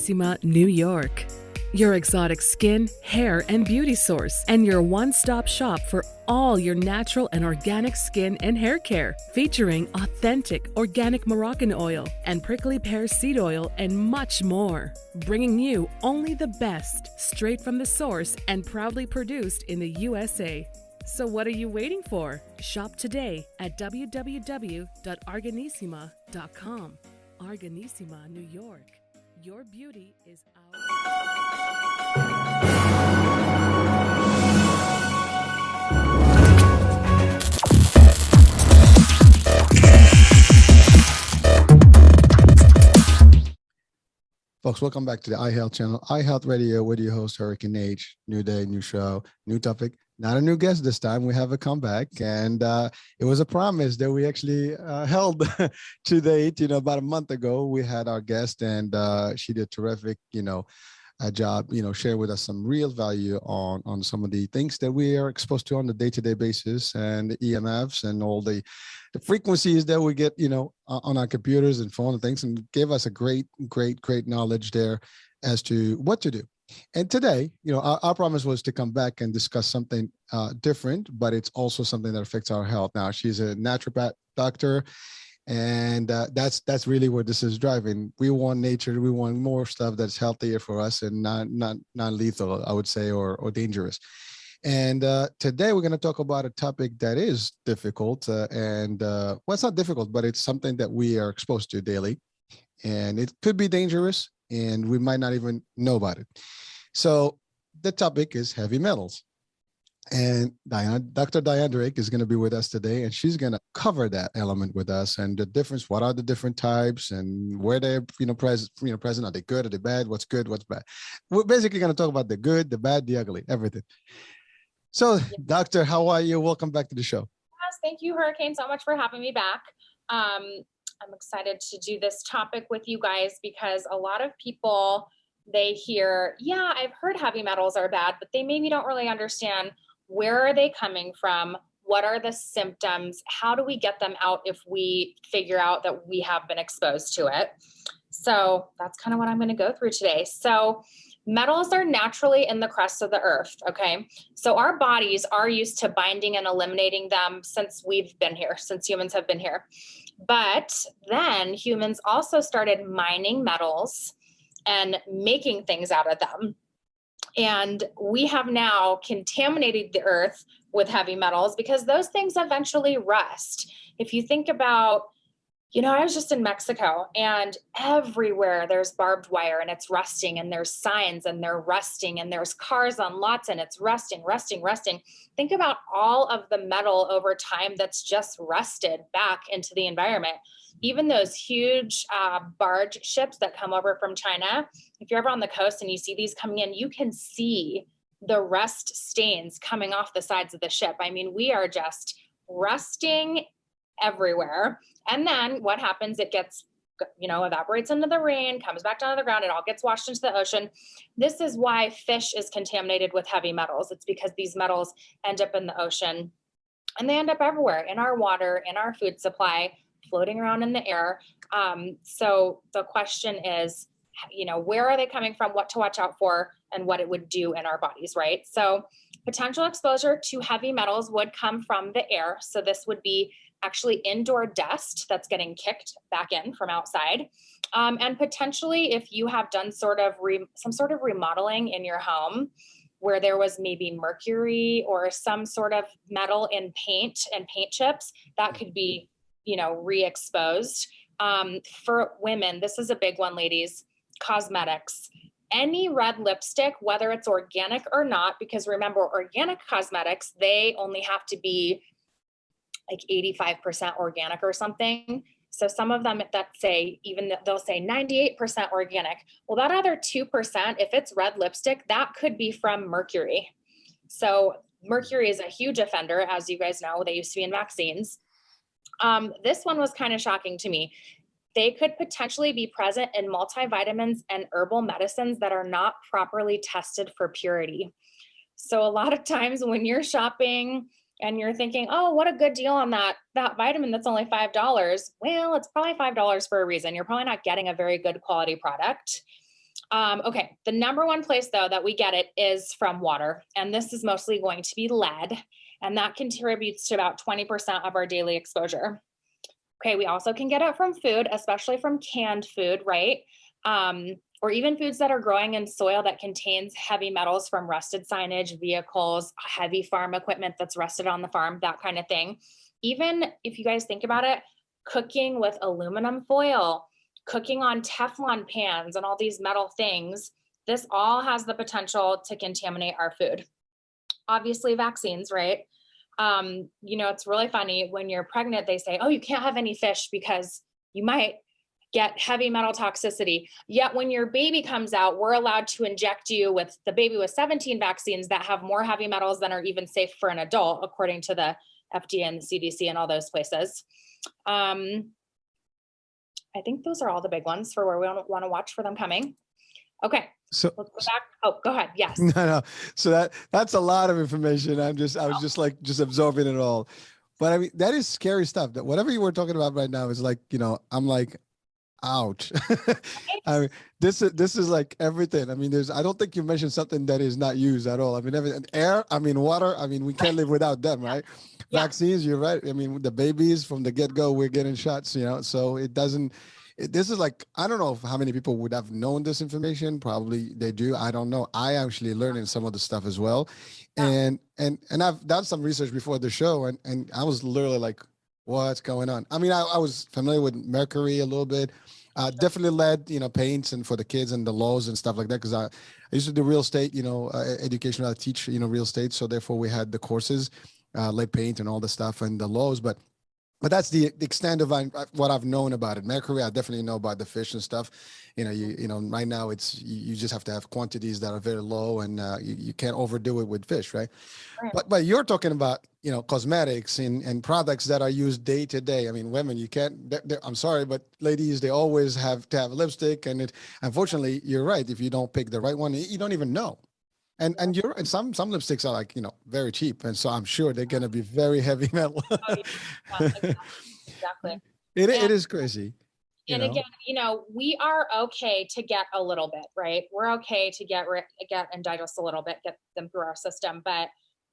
Arganissima, New York. Your exotic skin, hair, and beauty source, and your one-stop shop for all your natural and organic skin and hair care, featuring authentic organic Moroccan oil and prickly pear seed oil and much more. Bringing you only the best, straight from the source and proudly produced in the USA. So what are you waiting for? Shop today at www.arganissima.com. Arganissima, New York. Your beauty is our... Folks, welcome back to the iHealth channel, iHealth Radio with your host, Hurricane H. New day, new show, new topic. Not a new guest this time. We have a comeback, and it was a promise that we actually held to date. About a month ago, we had our guest, and she did terrific, a job, share with us some real value on some of the things that we are exposed to on a day-to-day basis, and the EMFs and all the frequencies that we get, on our computers and phone and things, and gave us a great knowledge there as to what to do. And today, our promise was to come back and discuss something different, but it's also something that affects our health. Now, she's a naturopath doctor, and that's really where this is driving. We want nature. We want more stuff that's healthier for us and not lethal, I would say, or dangerous. And today we're going to talk about a topic that is difficult, well, it's not difficult, but it's something that we are exposed to daily, and it could be dangerous, and we might not even know about it. So the topic is heavy metals. And Dr. Diane Drake is going to be with us today, and she's going to cover that element with us and the difference. What are the different types and where they're present? Are they good? Are they bad? What's good? What's bad? We're basically going to talk about the good, the bad, the ugly, everything. So, Doctor, how are you? Welcome back to the show. Yes, thank you, Hurricane, so much for having me back. I'm excited to do this topic with you guys because a lot of people, they hear, yeah, I've heard heavy metals are bad, but they maybe don't really understand where are they coming from? What are the symptoms? How do we get them out if we figure out that we have been exposed to it? So that's kind of what I'm going to go through today. So metals are naturally in the crust of the earth, okay? So our bodies are used to binding and eliminating them since we've been here, since humans have been here. But then humans also started mining metals and making things out of them. And we have now contaminated the earth with heavy metals because those things eventually rust. If you think about, I was just in Mexico, and everywhere there's barbed wire and it's rusting, and there's signs and they're rusting, and there's cars on lots and it's rusting. Think about all of the metal over time that's just rusted back into the environment. Even those huge barge ships that come over from China, if you're ever on the coast and you see these coming in, you can see the rust stains coming off the sides of the ship. I mean, we are just rusting everywhere. And then what happens? It gets, evaporates into the rain, comes back down to the ground. It all gets washed into the ocean. This is why fish is contaminated with heavy metals. It's because these metals end up in the ocean, and they end up everywhere, in our water, in our food supply, floating around in the air. So the question is, where are they coming from, what to watch out for, and what it would do in our bodies, right? So potential exposure to heavy metals would come from the air. So this would be actually indoor dust that's getting kicked back in from outside. And potentially if you have done some sort of remodeling in your home where there was maybe mercury or some sort of metal in paint and paint chips, that could be, re-exposed. For women, this is a big one, ladies, cosmetics. Any red lipstick, whether it's organic or not, because remember, organic cosmetics, they only have to be like 85% organic or something. So some of them that say, they'll say 98% organic. Well, that other 2%, if it's red lipstick, that could be from mercury. So mercury is a huge offender, as you guys know. They used to be in vaccines. This one was kind of shocking to me. They could potentially be present in multivitamins and herbal medicines that are not properly tested for purity. So a lot of times when you're shopping and you're thinking, oh, what a good deal on that vitamin that's only $5. Well, it's probably $5 for a reason. You're probably not getting a very good quality product. Okay, the number one place though that we get it is from water, and this is mostly going to be lead, and that contributes to about 20% of our daily exposure. Okay, we also can get it from food, especially from canned food, right? Or even foods that are growing in soil that contains heavy metals from rusted signage, vehicles, heavy farm equipment that's rusted on the farm, that kind of thing. Even if you guys think about it, cooking with aluminum foil, cooking on Teflon pans and all these metal things, this all has the potential to contaminate our food. Obviously, vaccines, right? It's really funny when you're pregnant, they say, oh, you can't have any fish because you might get heavy metal toxicity. Yet when your baby comes out, we're allowed to inject you with the baby with 17 vaccines that have more heavy metals than are even safe for an adult, according to the FDA and the CDC and all those places. I think those are all the big ones for where we want to watch for them coming. Okay. So let's go back. Oh, go ahead. Yes. no. So that's a lot of information. I was just absorbing it all. But I mean, that is scary stuff. That whatever you were talking about right now is like, I'm like, ouch. I mean, this is like everything. I mean, I don't think you mentioned something that is not used at all. I mean, air, I mean, water, I mean, we can't live without them, right? Yeah. Vaccines, you're right. I mean, the babies from the get-go, we're getting shots, so this is like, I don't know how many people would have known this information. Probably they do. I don't know. I actually learning some of the stuff as well. Yeah. And I've done some research before the show and I was literally like, what's going on? I mean, I was familiar with mercury a little bit. Definitely lead, paints and for the kids and the laws and stuff like that. Cause I used to do real estate, education. I teach, real estate. So therefore we had the courses, lead paint and all the stuff and the laws, but that's the extent of what I've known about it. Mercury, I definitely know about the fish and stuff. Right now you just have to have quantities that are very low and you can't overdo it with fish, right? But you're talking about, cosmetics and products that are used day to day. I mean, women, you can't, I'm sorry, but ladies, they always have to have lipstick. And unfortunately, you're right. If you don't pick the right one, you don't even know. And some lipsticks are like, very cheap. And so I'm sure they're going to be very heavy metal. Exactly. It is crazy. Again, we are okay to get a little bit, right? We're okay to get and digest a little bit, get them through our system. But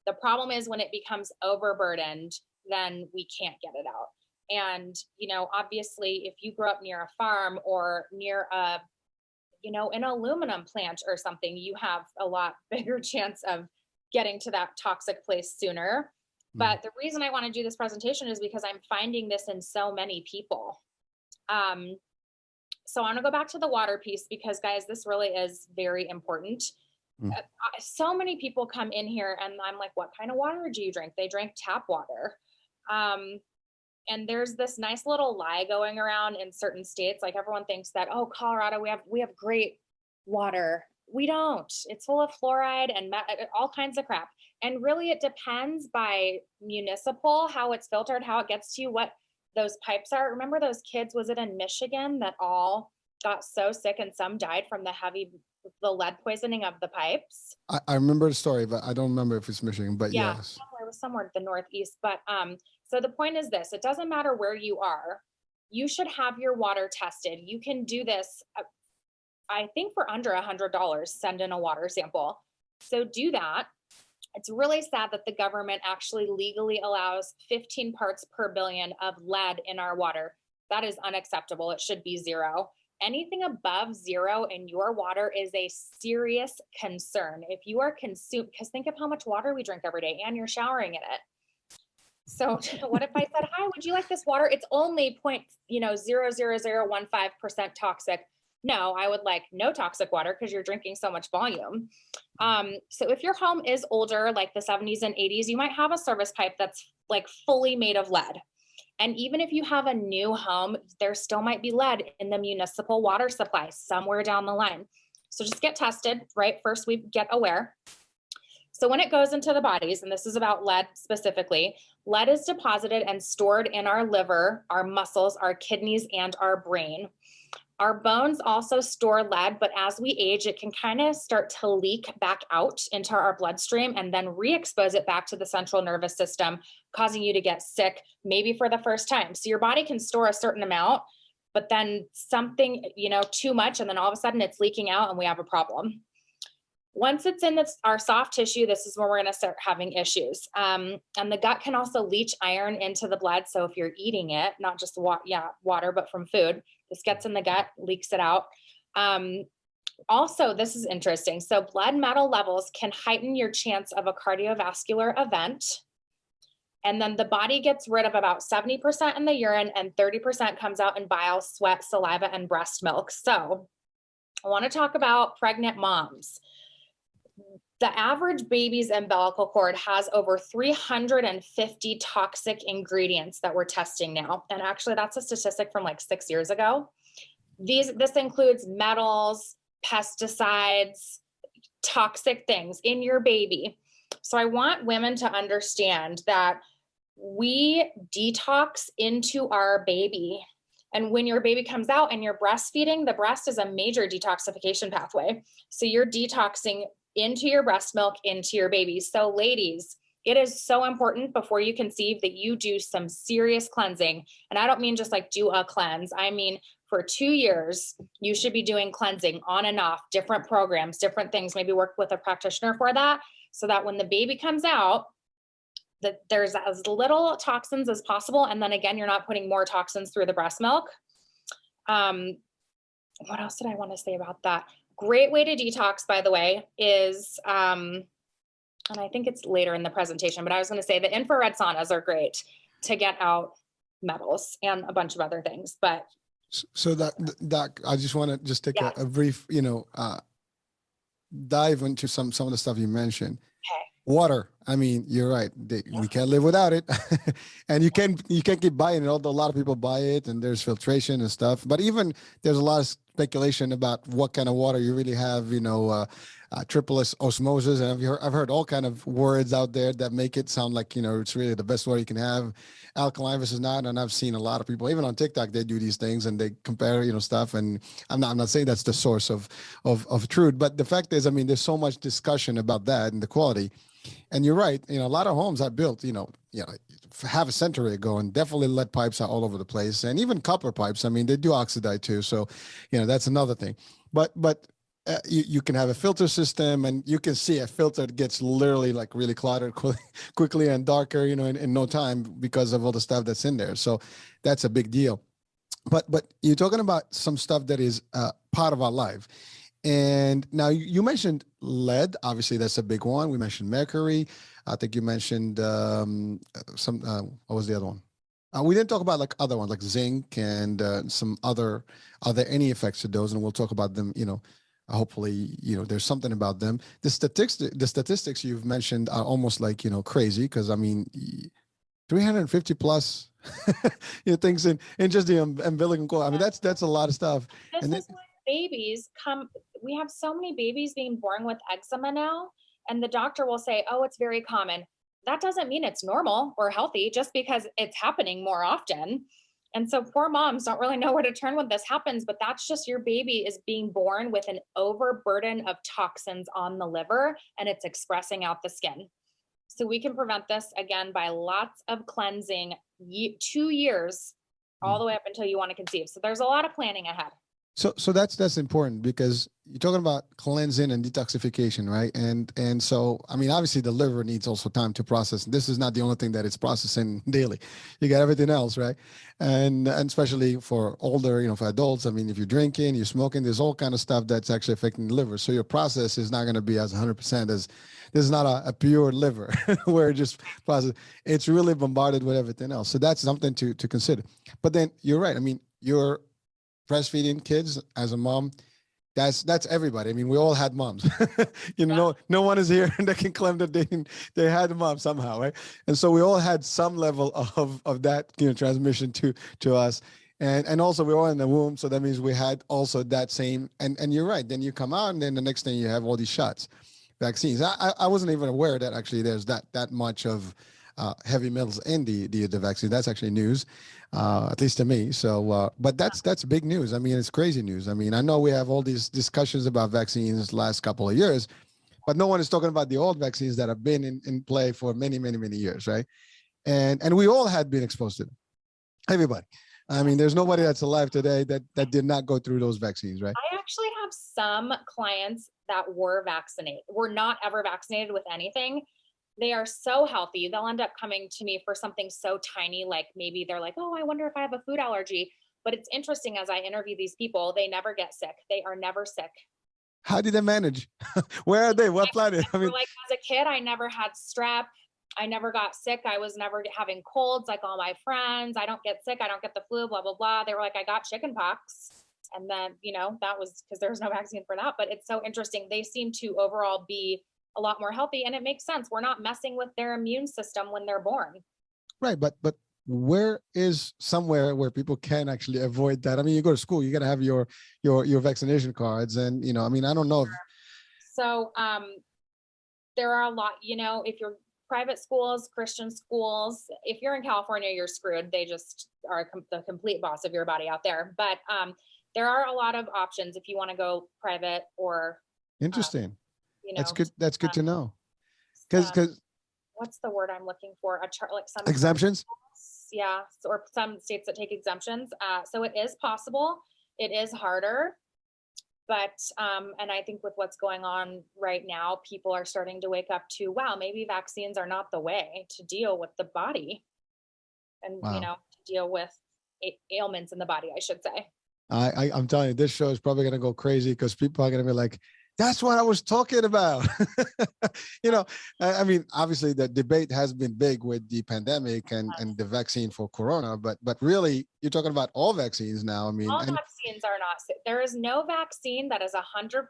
the problem is when it becomes overburdened, then we can't get it out. And, obviously if you grow up near a farm or near an aluminum plant or something, you have a lot bigger chance of getting to that toxic place sooner. But the reason I want to do this presentation is because I'm finding this in so many people. So I want to go back to the water piece because guys, this really is very important. So many people come in here and I'm like, what kind of water do you drink? They drink tap water. And there's this nice little lie going around in certain states. Like everyone thinks that, oh, Colorado, we have great water. We don't. It's full of fluoride and all kinds of crap. And really it depends by municipal, how it's filtered, how it gets to you, what those pipes are. Remember those kids, was it in Michigan that all got so sick and some died from the lead poisoning of the pipes? I remember the story, but I don't remember if it's Michigan, but yeah, yes. It was somewhere in the Northeast. But so the point is this, it doesn't matter where you are, you should have your water tested. You can do this, I think for under $100, send in a water sample. So do that. It's really sad that the government actually legally allows 15 parts per billion of lead in our water. That is unacceptable. It should be 0. Anything above 0 in your water is a serious concern. If you are consumed, because think of how much water we drink every day and you're showering in it. So what if I said, hi, would you like this water? It's only 0.00015% toxic. No, I would like no toxic water because you're drinking so much volume. So if your home is older, like the 70s and 80s, you might have a service pipe that's like fully made of lead. And even if you have a new home, there still might be lead in the municipal water supply somewhere down the line. So just get tested, right? First, we get aware. So when it goes into the bodies, and this is about lead specifically, lead is deposited and stored in our liver, our muscles, our kidneys, and our brain. Our bones also store lead, but as we age, it can kind of start to leak back out into our bloodstream and then re-expose it back to the central nervous system, causing you to get sick, maybe for the first time. So your body can store a certain amount, but then something, too much, and then all of a sudden it's leaking out and we have a problem. Once it's in our soft tissue, this is where we're going to start having issues. And the gut can also leach iron into the blood. So if you're eating it, not just water, but from food, this gets in the gut, leaks it out. Also, this is interesting. So blood metal levels can heighten your chance of a cardiovascular event. And then the body gets rid of about 70% in the urine and 30% comes out in bile, sweat, saliva, and breast milk. So I want to talk about pregnant moms. The average baby's umbilical cord has over 350 toxic ingredients that we're testing now. And actually, that's a statistic from like 6 years ago. This includes metals, pesticides, toxic things in your baby. So I want women to understand that we detox into our baby. And when your baby comes out and you're breastfeeding, the breast is a major detoxification pathway. So you're detoxing into your breast milk, into your baby. So ladies, it is so important before you conceive that you do some serious cleansing. And I don't mean just like do a cleanse. I mean, for 2 years, you should be doing cleansing on and off, different programs, different things, maybe work with a practitioner for that, so that when the baby comes out, that there's as little toxins as possible. And then again, you're not putting more toxins through the breast milk. What else did I want to say about that? Great way to detox, by the way, is, and I think it's later in the presentation, but I was going to say the infrared saunas are great to get out metals and a bunch of other things. But so Doc, I just want to just take a brief, dive into some of the stuff you mentioned. Okay. Water. I mean, you're right. We can't live without it, and you can't keep buying it. Although a lot of people buy it, and there's filtration and stuff. But even there's a lot of speculation about what kind of water you really have. Triple osmosis, and I've heard all kind of words out there that make it sound like it's really the best water you can have. Alkaline versus not, and I've seen a lot of people, even on TikTok, they do these things and they compare stuff. And I'm not saying that's the source of truth, but the fact is, I mean, there's so much discussion about that and the quality. And you're right. A lot of homes are built, half a century ago, and definitely lead pipes are all over the place, and even copper pipes. I mean, they do oxidize too. So, that's another thing. But you can have a filter system, and you can see a filter gets literally like really cluttered quickly and darker, in no time because of all the stuff that's in there. So that's a big deal. But you're talking about some stuff that is part of our life. And now you mentioned lead. Obviously, that's a big one. We mentioned mercury. I think you mentioned what was the other one? We didn't talk about like other ones like zinc and some other. Are there any effects to those? And we'll talk about them. Hopefully, there's something about them. The statistics you've mentioned are almost like crazy, because I mean, 350 plus things in just the umbilical cord. I mean, that's a lot of stuff. This is when babies come. We have so many babies being born with eczema now, and the doctor will say, "Oh, it's very common." That doesn't mean it's normal or healthy just because it's happening more often. And so poor moms don't really know where to turn when this happens, but that's just your baby is being born with an overburden of toxins on the liver, and it's expressing out the skin. So we can prevent this again by lots of cleansing, 2 years, all the way up until you want to conceive. So there's a lot of planning ahead. So that's important, because you're talking about cleansing and detoxification, right? And so, I mean, obviously the liver needs also time to process. This is not the only thing that it's processing daily. You got everything else, right? And especially for older, for adults, I mean, if you're drinking, you're smoking, there's all kind of stuff that's actually affecting the liver. So your process is not going to be as 100% as, this is not a pure liver where it just processes. It's really bombarded with everything else. So that's something to consider. But then you're right. I mean, you're breastfeeding kids as a mom, that's everybody. I mean, we all had moms. No one is here that can claim that they had a mom somehow, right? And so we all had some level of that transmission to us, and also we're all in the womb, so that means we had also that same. And you're right. Then you come out, and then the next thing you have all these shots, vaccines. I wasn't even aware that actually there's that much of heavy metals in the vaccine. That's actually news, at least to me. So, but that's big news. I mean, it's crazy news. I mean, I know we have all these discussions about vaccines last couple of years, but no one is talking about the old vaccines that have been in play for many, many, many years, right? And we all had been exposed to them, everybody. I mean, there's nobody that's alive today that did not go through those vaccines, right? I actually have some clients that were not ever vaccinated with anything. They are so healthy. They'll end up coming to me for something so tiny, like maybe they're like, oh, I wonder if I have a food allergy. But it's interesting, as I interview these people, they never get sick. They are never sick. How did they manage? Where are they? What planet? I mean, like as a kid, I never had strep. I never got sick. I was never having colds like all my friends. I don't get sick. I don't get the flu, blah, blah, blah. They were like, I got chicken pox. And then, that was because there was no vaccine for that. But it's so interesting. They seem to overall be a lot more healthy. And it makes sense. We're not messing with their immune system when they're born. right. But where is somewhere where people can actually avoid that? I mean, you go to school, you got to have your vaccination cards. And, I mean, I don't know. So there are a lot, if you're private schools, Christian schools, if you're in California, you're screwed. They just are the complete boss of your body out there. But there are a lot of options if you want to go private or Interesting. That's good. That's good to know. Because what's the word I'm looking for? Like some exemptions. Yeah, or some states that take exemptions. So it is possible. It is harder. But, and I think with what's going on right now, people are starting to wake up to, wow, maybe vaccines are not the way to deal with the body and, to deal with ailments in the body, I should say. I'm telling you, this show is probably going to go crazy because people are going to be like, that's what I was talking about. I mean, obviously the debate has been big with the pandemic and the vaccine for Corona, but really you're talking about all vaccines now. I mean, all vaccines are not safe. There is no vaccine that is 100%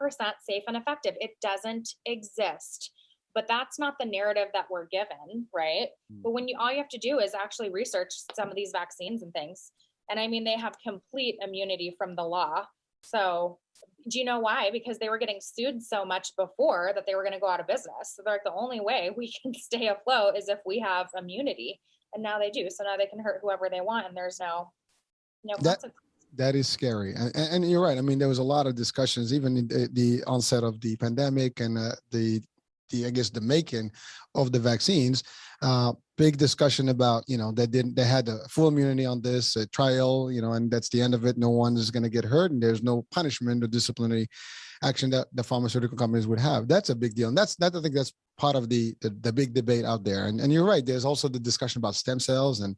safe and effective. It doesn't exist, but that's not the narrative that we're given, right? But when all you have to do is actually research some of these vaccines and things. And I mean, they have complete immunity from the law. So do you know why? Because they were getting sued so much before that they were going to go out of business. So they're like, the only way we can stay afloat is if we have immunity. And now they do. So now they can hurt whoever they want. And there's no consequence. That is scary. And you're right. I mean, there was a lot of discussions, even in the onset of the pandemic and I guess the making of the vaccines, big discussion about, they had a full immunity on this trial, and that's the end of it. No one is going to get hurt and there's no punishment or disciplinary action that the pharmaceutical companies would have. That's a big deal. And I think that's part of the big debate out there. And you're right. There's also the discussion about stem cells and,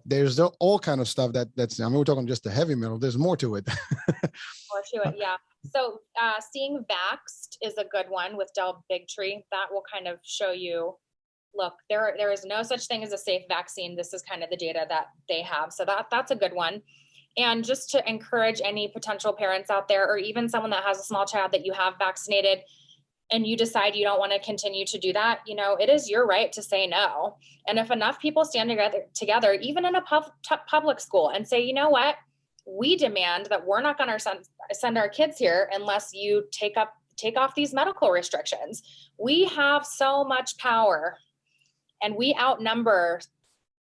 there's all kind of stuff that's, I mean, we're talking just the heavy metal. There's more to it. More to it. Yeah. So seeing Vaxxed is a good one with Del Bigtree. That will kind of show you, look, there is no such thing as a safe vaccine. This is kind of the data that they have. So that's a good one. And just to encourage any potential parents out there, or even someone that has a small child that you have vaccinated and you decide you don't want to continue to do that, it is your right to say no. And if enough people stand together, even in a public school, and say, you know what, we demand that we're not going to send our kids here unless you take off these medical restrictions. We have so much power and we outnumber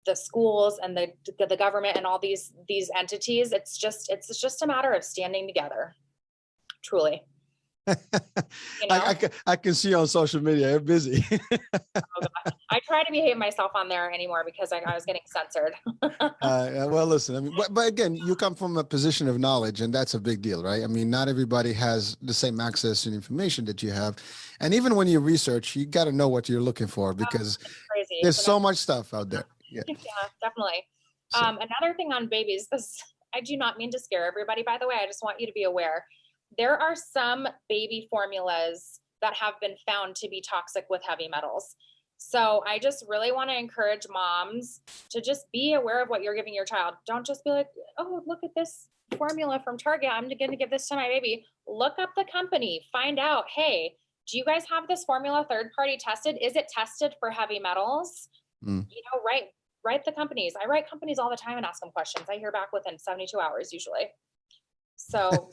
the schools and the government and all these entities. It's just a matter of standing together. Truly. I can see on social media, you're busy. Oh, I try to behave myself on there anymore because I was getting censored. Well, listen, I mean, but again, you come from a position of knowledge and that's a big deal, right? I mean, not everybody has the same access to information that you have. And even when you research, you got to know what you're looking for because there's so much stuff out there. Yeah, definitely. So. Another thing on babies, I do not mean to scare everybody, by the way. I just want you to be aware. There are some baby formulas that have been found to be toxic with heavy metals. So I just really want to encourage moms to just be aware of what you're giving your child. Don't just be like, oh, look at this formula from Target. I'm going to give this to my baby. Look up the company. Find out, hey, do you guys have this formula third-party tested? Is it tested for heavy metals? Write the companies. I write companies all the time and ask them questions. I hear back within 72 hours usually. So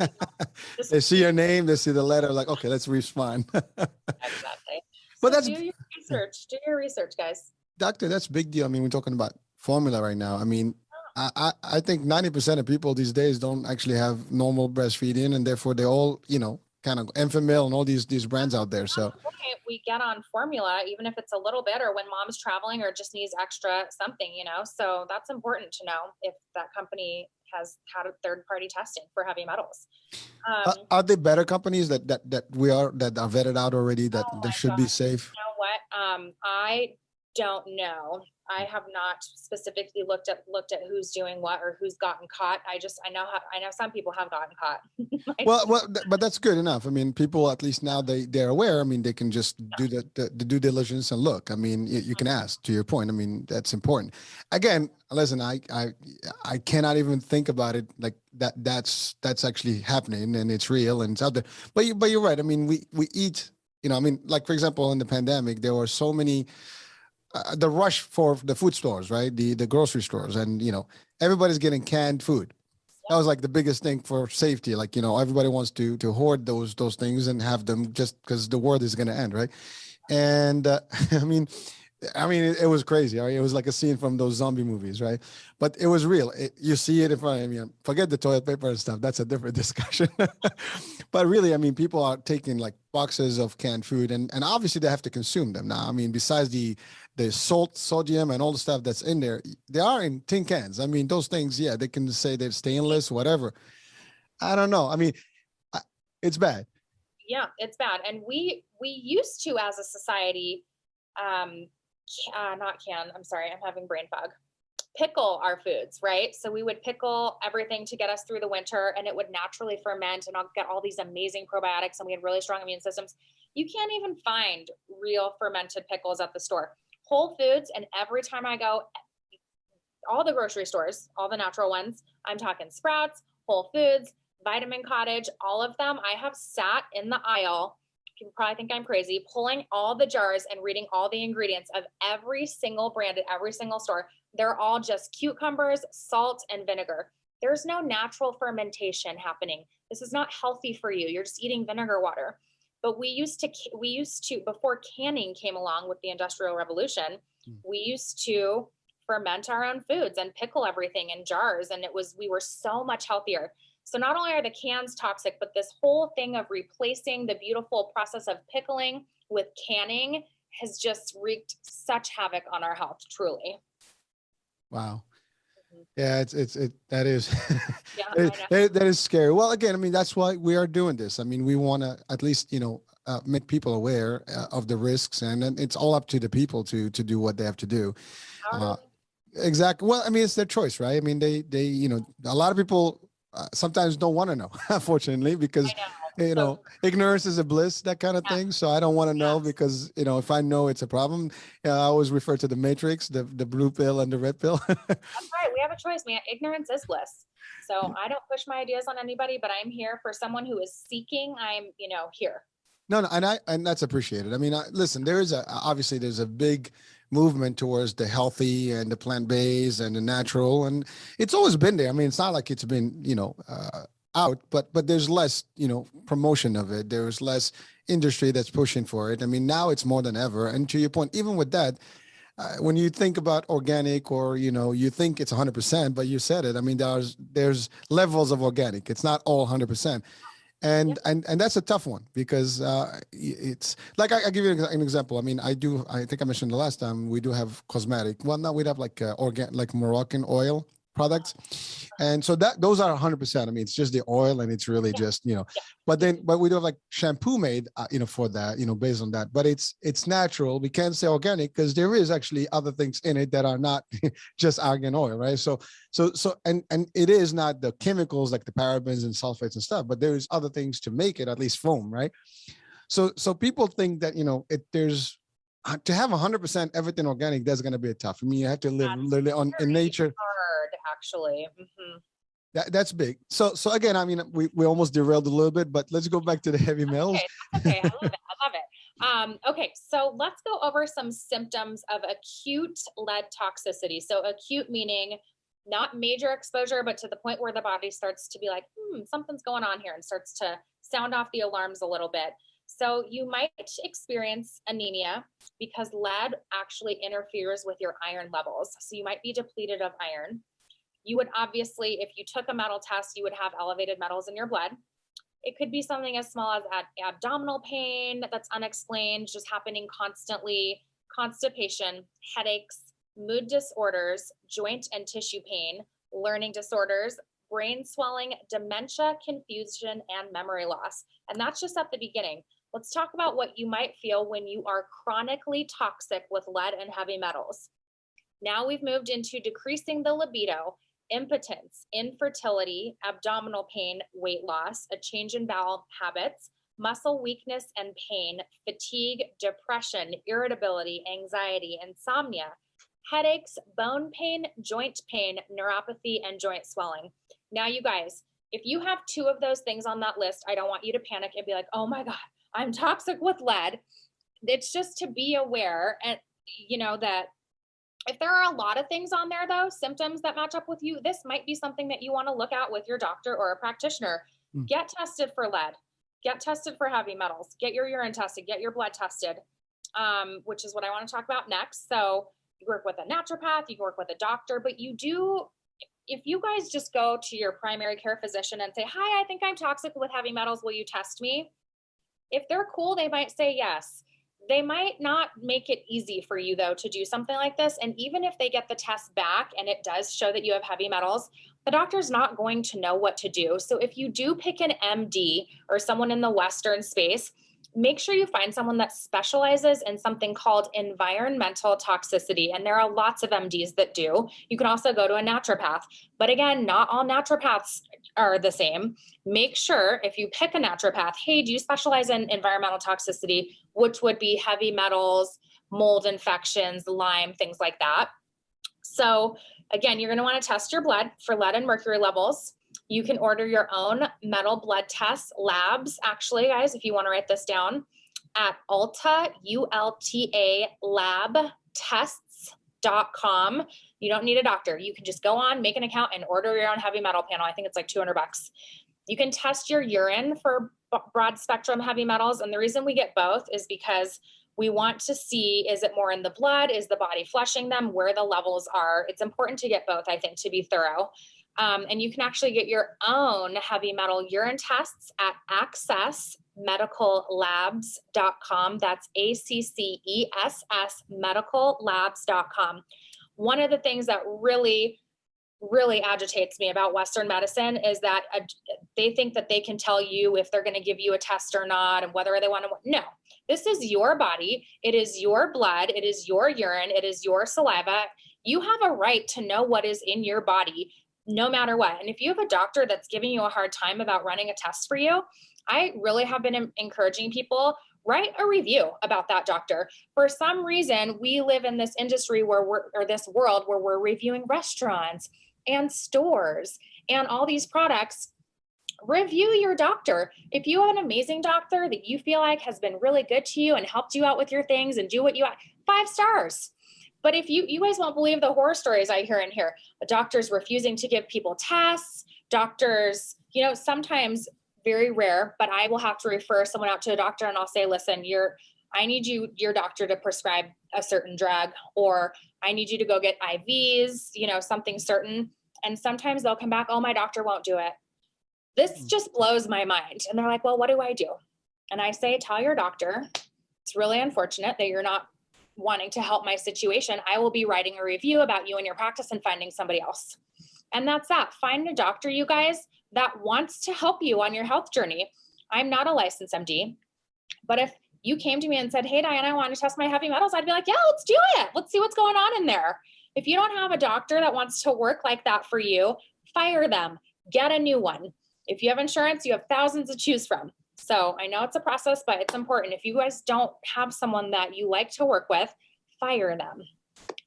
they see your name, they see the letter, like, okay, let's respond. Exactly. But so do your research, guys. Doctor, that's a big deal. I mean, we're talking about formula right now. I mean, I think 90% of people these days don't actually have normal breastfeeding, and therefore they all, kind of Enfamil and all these brands out there. So we get on formula, even if it's a little bit, or when mom's traveling or just needs extra something, so that's important to know if that company has had a third-party testing for heavy metals. Are they better companies that are vetted out already that should be safe? You know what? I don't know. I have not specifically looked at who's doing what or who's gotten caught. I know some people have gotten caught. But that's good enough. I mean, people at least now they're aware. I mean, they can just do the due diligence and look. I mean, you can ask. To your point, I mean, that's important. Again, listen, I cannot even think about it like that. That's actually happening and it's real and it's out there. But you're right. I mean, we eat. I mean, like for example, in the pandemic, there were so many. The rush for the food stores, right? The grocery stores, and everybody's getting canned food. That was like the biggest thing for safety. Like everybody wants to hoard those things and have them just because the world is going to end, right? And I mean, it was crazy. Right? It was like a scene from those zombie movies, right? But it was real. You see it in front of you. Forget the toilet paper and stuff. That's a different discussion. But really, I mean, people are taking like boxes of canned food, and obviously they have to consume them now. I mean, besides the salt, sodium, and all the stuff that's in there, they are in tin cans. I mean, those things, yeah, they can say they're stainless, whatever. I don't know. I mean, it's bad. Yeah, it's bad. And we used to, as a society, I'm sorry, I'm having brain fog. Pickle our foods, right? So we would pickle everything to get us through the winter, and it would naturally ferment and I'll get all these amazing probiotics, and we had really strong immune systems. You can't even find real fermented pickles at the store. Whole Foods, and every time I go, all the grocery stores, all the natural ones, I'm talking Sprouts, Whole Foods, Vitamin Cottage, all of them, I have sat in the aisle, people probably think I'm crazy, pulling all the jars and reading all the ingredients of every single brand at every single store. They're all just cucumbers, salt, and vinegar. There's no natural fermentation happening. This is not healthy for you. You're just eating vinegar water. But we used to, before canning came along with the Industrial Revolution, we used to ferment our own foods and pickle everything in jars. And we were so much healthier. So not only are the cans toxic, but this whole thing of replacing the beautiful process of pickling with canning has just wreaked such havoc on our health, truly. Wow. Yeah, that is, Yeah, that is scary. Well, again, I mean, that's why we are doing this. I mean, we want to at least, make people aware of the risks, and then it's all up to the people to do what they have to do. Exactly. Well, I mean, it's their choice, right? I mean, they a lot of people sometimes don't want to know, unfortunately, because ignorance is a bliss, that kind of thing. So I don't want to know because if I know it's a problem, I always refer to the matrix, the blue pill and the red pill. That's right. We have a choice, man. Ignorance is bliss. So I don't push my ideas on anybody, but I'm here for someone who is seeking. I'm here. No, and that's appreciated. I mean, listen, obviously there's a big movement towards the healthy and the plant-based and the natural, and it's always been there. I mean, it's not like it's been, out, but there's less, promotion of it. There's less industry that's pushing for it. I mean, now it's more than ever. And to your point, even with that, when you think about organic, or you think it's 100%, but you said it. I mean, there's levels of organic. It's not all 100%. And that's a tough one because it's like I give you an example. I mean, I think I mentioned the last time, we do have cosmetic. Well, now we'd have like like Moroccan oil products, and so those are 100%. I mean, it's just the oil, and it's really just but we do have like shampoo made for that, based on that. But it's natural. We can't say organic because there is actually other things in it that are not just argan oil, right? So and it is not the chemicals like the parabens and sulfates and stuff, but there's other things to make it, at least foam, right? So people think that there's to have 100% everything organic, that's going to be tough. I mean, you have to live literally in nature. Hard, actually. That's big. So again, I mean, we almost derailed a little bit, but let's go back to the heavy metals. Okay, I love it. Okay, so let's go over some symptoms of acute lead toxicity. So acute meaning not major exposure, but to the point where the body starts to be like, something's going on here, and starts to sound off the alarms a little bit. So you might experience anemia because lead actually interferes with your iron levels. So you might be depleted of iron. You would obviously, if you took a metal test, you would have elevated metals in your blood. It could be something as small as abdominal pain that's unexplained, just happening constantly, constipation, headaches, mood disorders, joint and tissue pain, learning disorders, brain swelling, dementia, confusion, and memory loss. And that's just at the beginning. Let's talk about what you might feel when you are chronically toxic with lead and heavy metals. Now we've moved into decreasing the libido, impotence, infertility, abdominal pain, weight loss, a change in bowel habits, muscle weakness and pain, fatigue, depression, irritability, anxiety, insomnia, headaches, bone pain, joint pain, neuropathy, and joint swelling. Now, you guys, if you have 2 of those things on that list, I don't want you to panic and be like, oh my God, I'm toxic with lead. It's just to be aware, and that if there are a lot of things on there, though, symptoms that match up with you, this might be something that you want to look at with your doctor or a practitioner. Get tested for lead, get tested for heavy metals, get your urine tested, get your blood tested, which is what I want to talk about next. So you work with a naturopath, you can work with a doctor, but if you guys just go to your primary care physician and say, hi, I think I'm toxic with heavy metals, will you test me? If they're cool, they might say yes. They might not make it easy for you, though, to do something like this. And even if they get the test back and it does show that you have heavy metals, the doctor's not going to know what to do. So if you do pick an MD or someone in the Western space, make sure you find someone that specializes in something called environmental toxicity. And there are lots of MDs that do. You can also go to a naturopath. But again, not all naturopaths are the same. Make sure if you pick a naturopath, hey, do you specialize in environmental toxicity, which would be heavy metals, mold infections, Lyme, things like that. So again, you're going to want to test your blood for lead and mercury levels. You can order your own metal blood tests, labs, actually, guys, if you want to write this down, at Ulta, ULTA labtests.com. You don't need a doctor. You can just go on, make an account, and order your own heavy metal panel. I think it's like $200. You can test your urine for broad spectrum heavy metals. And the reason we get both is because we want to see, is it more in the blood? Is the body flushing them? Where the levels are? It's important to get both, I think, to be thorough. And you can actually get your own heavy metal urine tests at accessmedicallabs.com. That's ACCESS medicallabs.com. One of the things that really agitates me about Western medicine is that they think that they can tell you if they're going to give you a test or not and whether they want to. No, this is your body. It is your blood. It is your urine. It is your saliva. You have a right to know what is in your body, no matter what. And if you have a doctor that's giving you a hard time about running a test for you, I really have been encouraging people, write a review about that doctor. For some reason, we live in this industry this world where we're reviewing restaurants and stores and all these products. Review your doctor. If you have an amazing doctor that you feel like has been really good to you and helped you out with your things and do what you want, 5 stars. But if you guys won't believe the horror stories I hear in here, doctors refusing to give people tests, doctors, sometimes very rare, but I will have to refer someone out to a doctor and I'll say, listen, I need your doctor to prescribe a certain drug, or I need you to go get IVs, something certain. And sometimes they'll come back, oh, my doctor won't do it. This just blows my mind. And they're like, well, what do I do? And I say, tell your doctor, it's really unfortunate that you're not wanting to help my situation. I will be writing a review about you and your practice and finding somebody else. And that's that. Find a doctor, you guys, that wants to help you on your health journey. I'm not a licensed MD, but if you came to me and said, hey, Diana, I want to test my heavy metals, I'd be like, yeah, let's do it. Let's see what's going on in there. If you don't have a doctor that wants to work like that for you, fire them, get a new one. If you have insurance, you have thousands to choose from. So I know it's a process, but it's important. If you guys don't have someone that you like to work with, fire them.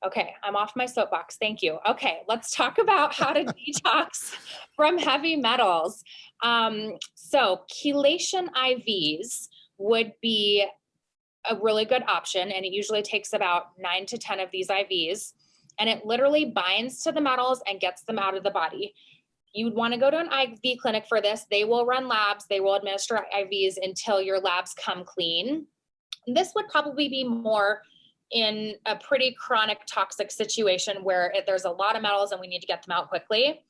Okay, I'm off my soapbox. Thank you. Okay, let's talk about how to detox from heavy metals. So chelation IVs would be a really good option, and it usually takes about 9 to 10 of these IVs, and it literally binds to the metals and gets them out of the body. You would want to go to an IV clinic for this. They will run labs. They will administer IVs until your labs come clean. This would probably be more in a pretty chronic toxic situation where there's a lot of metals and we need to get them out quickly.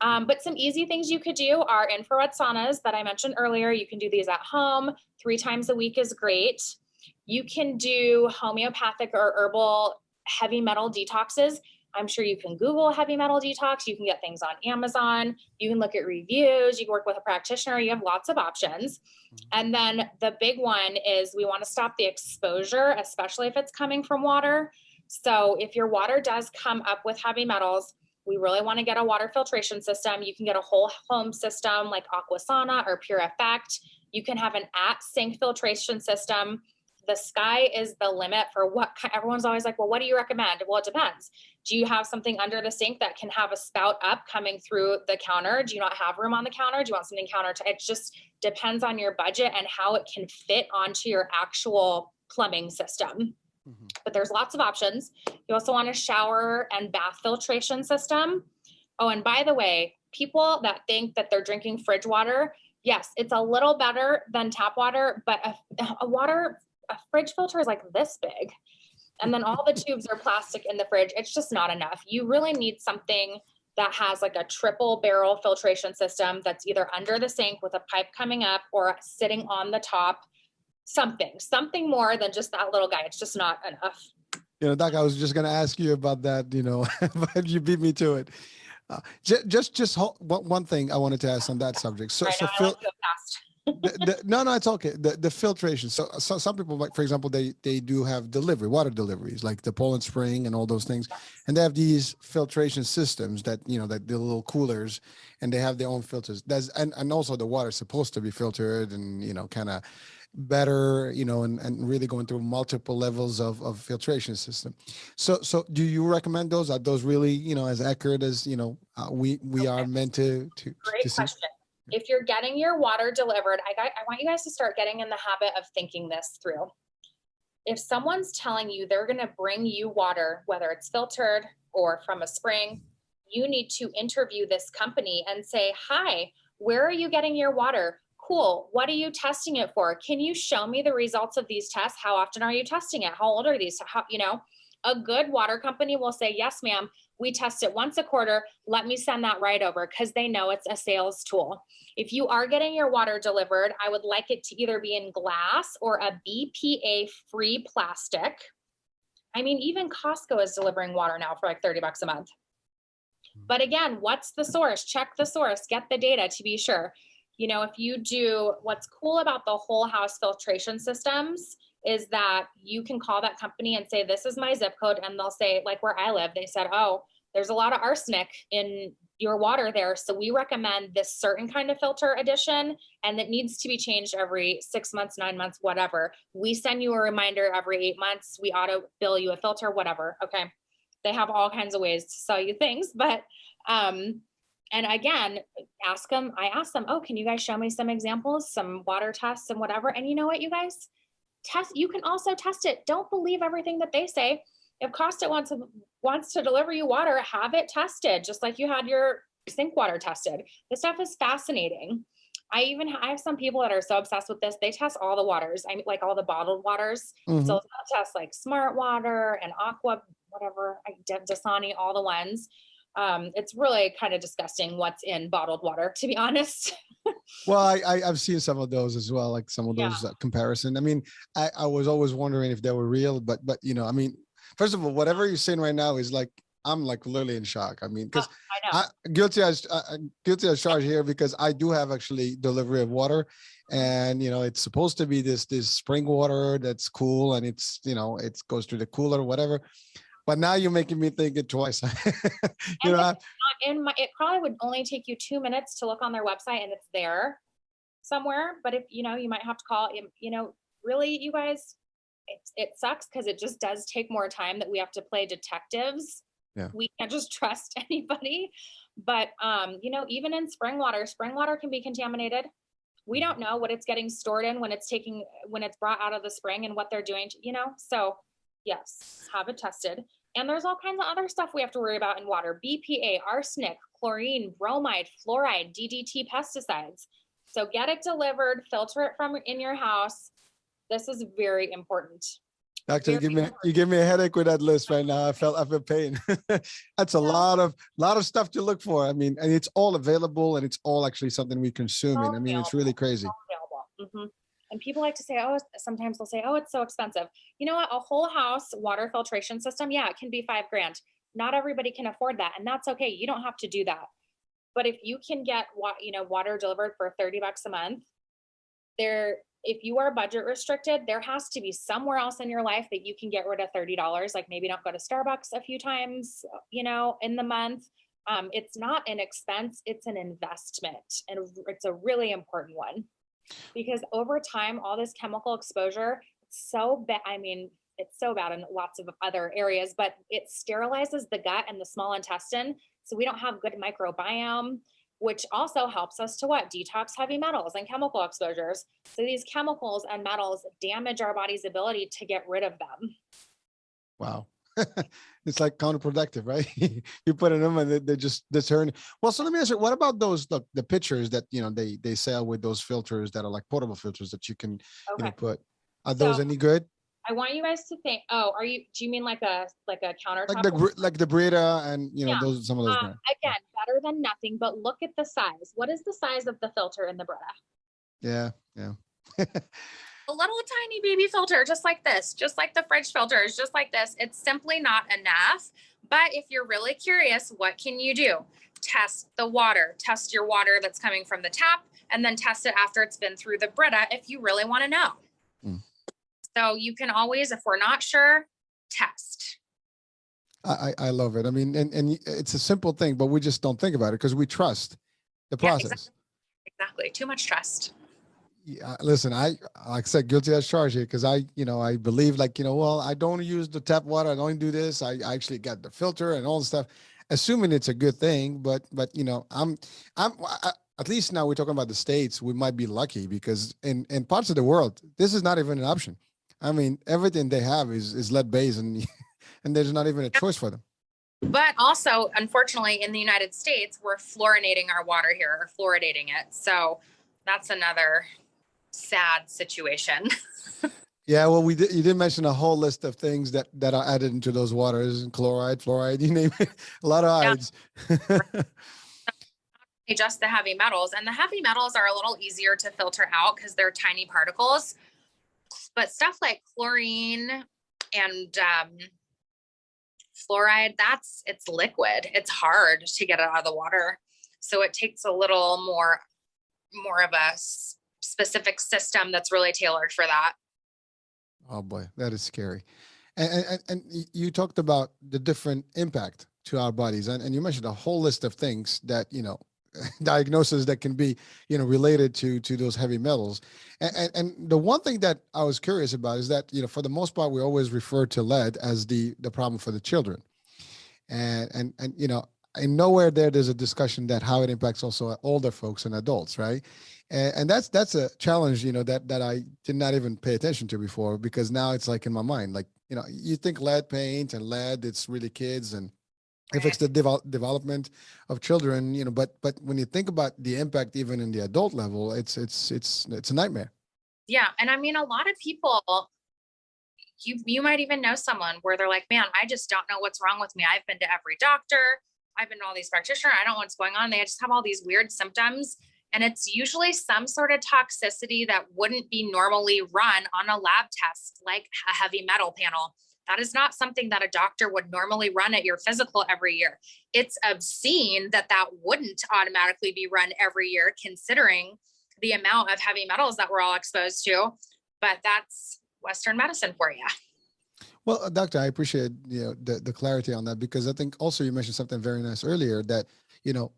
But some easy things you could do are infrared saunas that I mentioned earlier. You can do these at home 3 times a week is great. You can do homeopathic or herbal heavy metal detoxes. I'm sure you can Google heavy metal detox. You can get things on Amazon. You can look at reviews. You can work with a practitioner. You have lots of options. And then the big one is we want to stop the exposure, especially if it's coming from water. So if your water does come up with heavy metals, we really want to get a water filtration system. You can get a whole home system like Aquasana or Pure Effect. You can have an at-sink filtration system. The sky is the limit for what everyone's always like, well, what do you recommend? Well, it depends. Do you have something under the sink that can have a spout up coming through the counter? Do you not have room on the counter? Do you want something counter to, it just depends on your budget and how it can fit onto your actual plumbing system. But there's lots of options. You also want a shower and bath filtration system. Oh, and by the way, people that think that they're drinking fridge water, yes, it's a little better than tap water, but a fridge filter is like this big. And then all the tubes are plastic in the fridge. It's just not enough. You really need something that has like a triple barrel filtration system that's either under the sink with a pipe coming up or sitting on the top. Something more than just that little guy. It's just not enough. Doc, I was just going to ask you about that, but you beat me to it. One thing I wanted to ask on that subject. So, I like to go fast. No, it's okay. The filtration. So some people, like, for example, they do have water deliveries, like the Poland Spring and all those things. And they have these filtration systems that the little coolers, and they have their own filters. And also the water is supposed to be filtered and, kind of better, and really going through multiple levels of filtration system. So do you recommend those? Are those really, as accurate as, we are meant to Great question. If you're getting your water delivered, I want you guys to start getting in the habit of thinking this through. If someone's telling you they're going to bring you water, whether it's filtered or from a spring, you need to interview this company and say, hi, where are you getting your water? Cool. What are you testing it for? Can you show me the results of these tests? How often are you testing it? How old are these? A good water company will say, yes, ma'am, we test it once a quarter. Let me send that right over, because they know it's a sales tool. If you are getting your water delivered, I would like it to either be in glass or a BPA-free plastic. I mean, even Costco is delivering water now for like $30 a month. But again, what's the source? Check the source, get the data to be sure. If you do, what's cool about the whole house filtration systems is that you can call that company and say, this is my zip code. And they'll say, like where I live, they said, oh, there's a lot of arsenic in your water there. So we recommend this certain kind of filter addition, and that needs to be changed every 6 months, 9 months, whatever. We send you a reminder every 8 months. We auto bill you a filter, whatever. Okay. They have all kinds of ways to sell you things, but, and again, I ask them, oh, can you guys show me some examples, some water tests and whatever? And you know what, you guys? You can also test it. Don't believe everything that they say. If Costa wants to deliver you water, have it tested, just like you had your sink water tested. This stuff is fascinating. I have some people that are so obsessed with this. They test all the waters. I mean, like all the bottled waters. Mm-hmm. So they'll test like Smart Water and Aqua, whatever, Dasani, all the ones. It's really kind of disgusting what's in bottled water, to be honest. Well, I've seen some of those as well, like some of those comparison. I mean, I was always wondering if they were real, but I mean, first of all, whatever you're saying right now is like, I'm like literally in shock. I mean, because guilty as charged here, because I do have actually delivery of water, and it's supposed to be this spring water that's cool, and it's it goes through the cooler or whatever. But now you're making me think it twice. It probably would only take you 2 minutes to look on their website, and it's there somewhere. But if you might have to call. Really, you guys, it sucks because it just does take more time that we have to play detectives. Yeah. We can't just trust anybody. But even in spring water can be contaminated. We don't know what it's getting stored in when it's brought out of the spring and what they're doing. So. Yes, have it tested. And there's all kinds of other stuff we have to worry about in water. BPA, arsenic, chlorine, bromide, fluoride, DDT, pesticides. So get it delivered, filter it from in your house. This is very important. Doctor, Very you give me a headache with that list right now. I feel pain. That's a lot of stuff to look for. I mean, and it's all available, and it's all actually something we consume. all And I mean, it's available. really crazy. All available. And people like to say, oh, sometimes they'll say, oh, it's so expensive. You know what? A whole house water filtration system, yeah, it can be $5,000. Not everybody can afford that, and that's okay. You don't have to do that. But if you can get water delivered for $30 a month, if you are budget restricted, there has to be somewhere else in your life that you can get rid of $30. Like maybe not go to Starbucks a few times, in the month. It's not an expense, it's an investment. And it's a really important one because over time, all this chemical exposure, it's so bad. I mean, it's so bad in lots of other areas, but it sterilizes the gut and the small intestine. So we don't have good microbiome, which also helps us to detox heavy metals and chemical exposures. So these chemicals and metals damage our body's ability to get rid of them. Wow. It's like counterproductive, right? You put in them and they just turn. Well, so let me ask you, what about those, the pitchers that, they sell with those filters that are like portable filters that you can, put, are those any good? I want you guys to think, do you mean like a countertop? Like the Brita and, those, some of those brands. Again, better than nothing, but look at the size. What is the size of the filter in the Brita? Yeah. A little tiny baby filter, just like this, just like the fridge filters, just like this. It's simply not enough. But if you're really curious, what can you do? Test the water. Test your water that's coming from the tap, and then test it after it's been through the Brita if you really want to know. So you can always, if we're not sure, test. I love it. I mean, and it's a simple thing, but we just don't think about it because we trust the process. Exactly. Too much trust. Yeah, listen, like I said, guilty as charged here because I believe well, I don't use the tap water. I don't do this. I actually got the filter and all the stuff, assuming it's a good thing. But I'm at least now we're talking about the States. We might be lucky because in parts of the world, this is not even an option. I mean, everything they have is lead-based and there's not even a choice for them. But also, unfortunately, in the United States, we're fluorinating our water here, or fluoridating it. So that's another sad situation. Yeah, well, you did mention a whole list of things that are added into those waters, chloride, fluoride, you name it, a lot of ides. Just the heavy metals, and the heavy metals are a little easier to filter out because they're tiny particles. But stuff like chlorine and fluoride, it's liquid. It's hard to get it out of the water. So it takes a little more of a specific system that's really tailored for that. Oh boy, that is scary. And you talked about the different impact to our bodies, and you mentioned a whole list of things that diagnoses that can be related to those heavy metals. And the one thing that I was curious about is that for the most part we always refer to lead as the problem for the children, and in nowhere there's a discussion that how it impacts also older folks and adults, right? And that's a challenge that I did not even pay attention to before, because now it's like in my mind, like you think lead paint and lead, it's really kids and affects the development of children, but when you think about the impact even in the adult level, it's a nightmare. Yeah. And I mean, a lot of people, you might even know someone where they're like, man, I just don't know what's wrong with me. I've been to every doctor, I've been to all these practitioners, I don't know what's going on. They just have all these weird symptoms. And it's usually some sort of toxicity that wouldn't be normally run on a lab test, like a heavy metal panel. That is not something that a doctor would normally run at your physical every year. It's obscene that wouldn't automatically be run every year, considering the amount of heavy metals that we're all exposed to. But that's Western medicine for you. Well, doctor, I appreciate the clarity on that, because I think also you mentioned something very nice earlier that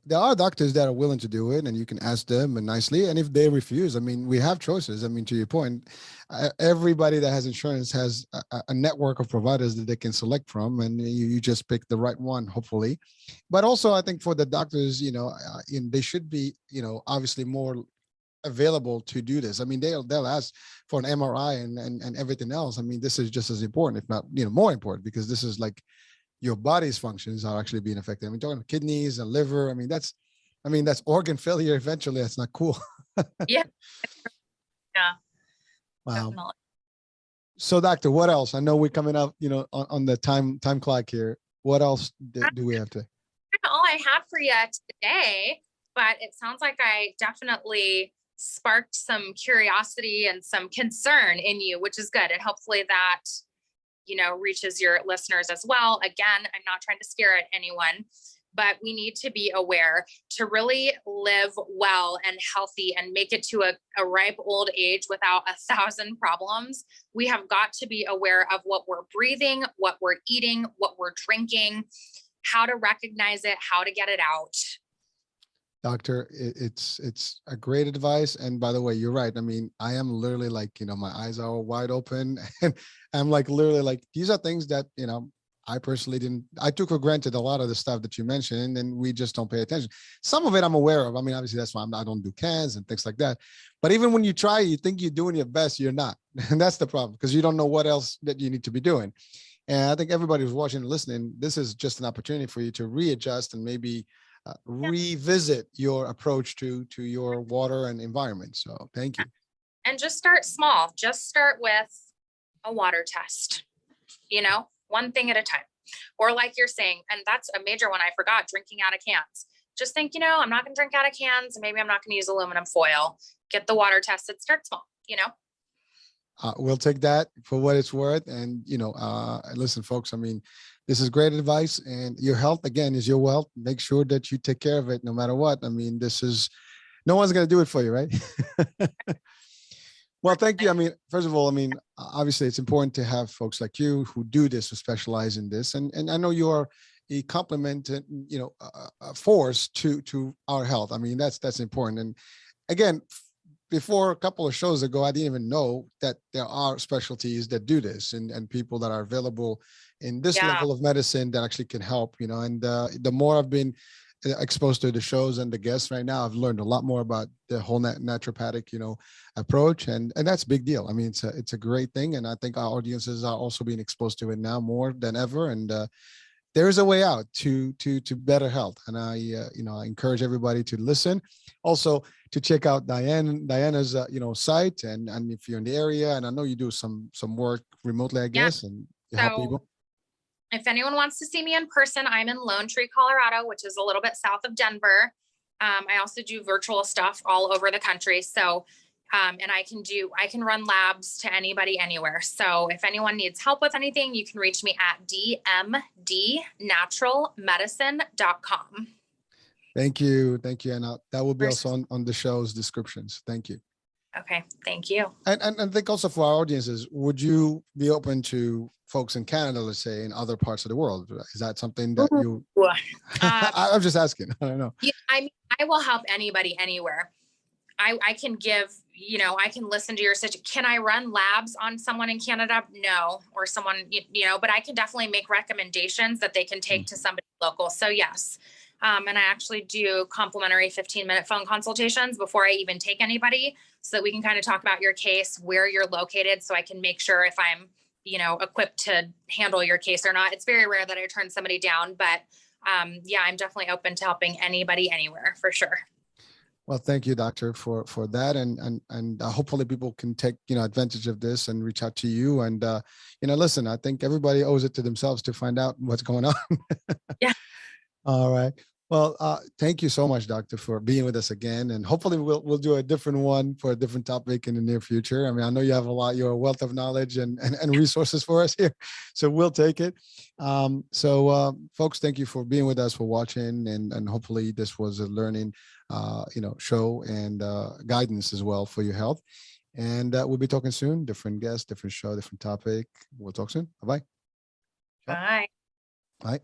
there are doctors that are willing to do it, and you can ask them and nicely. And if they refuse, I mean, we have choices. I mean, to your point, everybody that has insurance has a network of providers that they can select from, and you just pick the right one, hopefully. But also, I think for the doctors, they should be, obviously more available to do this. I mean, they'll ask for an MRI and everything else. I mean, this is just as important, if not more important, because this is like your body's functions are actually being affected. I mean, talking about kidneys and liver. I mean, that's organ failure eventually. That's not cool. Yeah. Wow. Definitely. So doctor, what else? I know we're coming up, on the time clock here. What else do we have to? All I had for you today, but it sounds like I definitely sparked some curiosity and some concern in you, which is good. And hopefully that, reaches your listeners as well. Again, I'm not trying to scare at anyone, but we need to be aware to really live well and healthy and make it to a ripe old age without 1,000 problems. We have got to be aware of what we're breathing, what we're eating, what we're drinking, how to recognize it, how to get it out. Doctor, it's a great advice. And by the way, you're right. I mean, I am literally like, my eyes are wide open and I'm like, literally like, these are things that, I personally I took for granted a lot of the stuff that you mentioned, and we just don't pay attention. Some of it I'm aware of. I mean, obviously that's why I don't do cans and things like that. But even when you try, you think you're doing your best, you're not. And that's the problem, because you don't know what else that you need to be doing. And I think everybody who's watching and listening, this is just an opportunity for you to readjust and maybe revisit your approach to your water and environment. So thank you. And just start small. Just start with a water test, one thing at a time. Or like you're saying, and that's a major one I forgot, drinking out of cans. Just think, I'm not going to drink out of cans, and maybe I'm not going to use aluminum foil. Get the water tested, start small, We'll take that for what it's worth. And, listen, folks, I mean, this is great advice, and your health, again, is your wealth. Make sure that you take care of it no matter what. I mean, no one's going to do it for you, right? Well, thank you. I mean, first of all, obviously it's important to have folks like you who do this, who specialize in this. And I know you are a complement, a force to our health. I mean, that's important. And again, before a couple of shows ago, I didn't even know that there are specialties that do this and people that are available in this level of medicine that actually can help, and the more I've been exposed to the shows and the guests right now, I've learned a lot more about the whole naturopathic, approach. And that's a big deal. I mean, it's a great thing. And I think our audiences are also being exposed to it now more than ever. And there is a way out to better health. And I encourage everybody to listen. Also to check out Diana's, site. And if you're in the area, and I know you do some work remotely, I guess, and you help people. If anyone wants to see me in person, I'm in Lone Tree, Colorado, which is a little bit south of Denver. I also do virtual stuff all over the country. So, and I can run labs to anybody anywhere. So if anyone needs help with anything, you can reach me at dmdnaturalmedicine.com. Thank you. And that will be also on the show's descriptions. Thank you. Okay. Thank you. And I think also for our audiences, would you be open to folks in Canada, let's say, in other parts of the world? Is that something that you, I'm just asking, I don't know. Yeah, I will help anybody anywhere. I can give, I can listen to your situation. Can I run labs on someone in Canada? No. Or someone, but I can definitely make recommendations that they can take to somebody local. So yes. And I actually do complimentary 15-minute phone consultations before I even take anybody, so that we can kind of talk about your case, where you're located, so I can make sure if I'm, equipped to handle your case or not. It's very rare that I turn somebody down, but I'm definitely open to helping anybody anywhere for sure. Well, thank you, doctor, for that. And hopefully people can take, advantage of this and reach out to you. And, listen, I think everybody owes it to themselves to find out what's going on. Yeah. All right. Well, thank you so much, doctor, for being with us again. And hopefully we'll do a different one for a different topic in the near future. I mean, I know you have you're a wealth of knowledge and resources for us here, so we'll take it. Folks, thank you for being with us, for watching, and hopefully this was a learning, show and guidance as well for your health. And we'll be talking soon. Different guests, different show, different topic. We'll talk soon. Bye-bye. Bye. Bye.